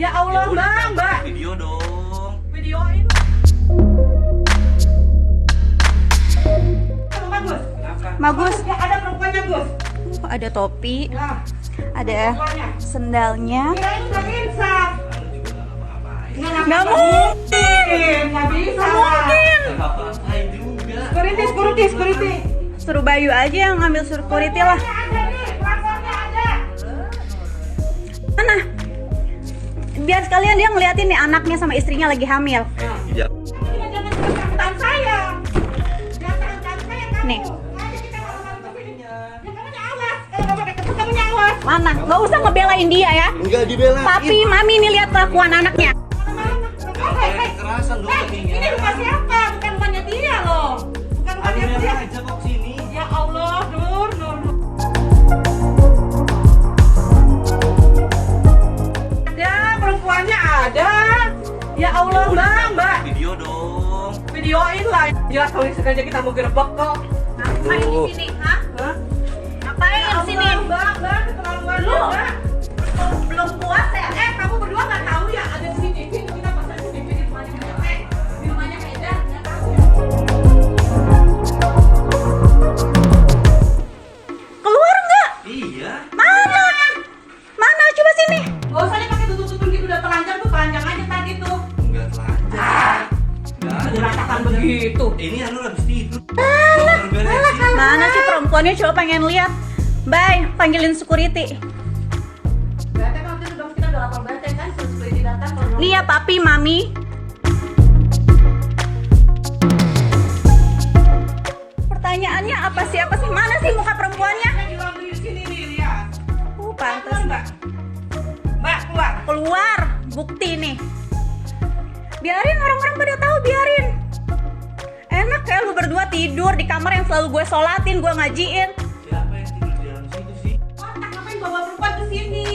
Ya Allah, Mbak. Video dong. Videoin. Bagus. Bagus. Ya, ada perempuannya, Gus. Ada topi, Nah, ada perempuannya. sendalnya. Kirain udah insaf. Nggak mungkin. Nggak bisa. Mungkin. Ngapain juga. Security. Suruh Bayu aja yang ngambil security lah. Ada nih, pelapornya ada. Mana? Biar sekalian dia ngeliatin nih anaknya sama istrinya lagi hamil. Iya. Jangan takut saya. Jangan takut saya kamu. Nih. Ayo kita ngomong ini. Ya kamu awas. Kalau kamu pakai ketut kamu awas. Mana? Nggak usah ngebelain dia ya. Enggak dibelain. Papi, mami nih lihat kelakuan anaknya. Kekerasan dong Ini rumah siapa? Bukan rumahnya dia loh. Bukan rumahnya Aduh, dia. aja kok sini. Ya Allah, Nur. Ada, perempuannya ada. Ya Allah, Mbak. Video dong. Videoin lah. Ya, kalau sengaja kita mau gerbek kok. Ngapain di sini, ha? Hah? Ngapain Ya di sini? Allah, Mbak, keterlaluan Lu. Mbak. Belum puas ya? Kamu berdua nggak tahu ya ada CCTV itu kita pasang CCTV di rumahnya di rumahnya Eda, nggak tahu ya? Keluar nggak? Iya. Mana? Mana? Coba sini. Gak usah nih pakai tutupin gitu, udah telanjang tuh telanjang aja tadi tuh. Enggak telanjang. Enggak ada. Berantakan begitu. Ini anu habis tidur. Mana sih perempuannya? Coba pengen lihat. Bye, panggilin security. Berarti kan waktu itu kita udah lapor berarti kan security datang kalau Nih ya papi, mami. Pertanyaannya apa sih? Apa sih? Mana sih muka perempuannya? bilang di sini nih lihat. Pantas. Mbak keluar. Keluar, bukti nih. Biarin orang-orang pada tahu, biarin. Enak kayak lu berdua tidur di kamar yang selalu gue sholatin, gue ngajiin. Siapa yang tidur di dalam situ sih? Otak ngapain bawa perempuan ke sini?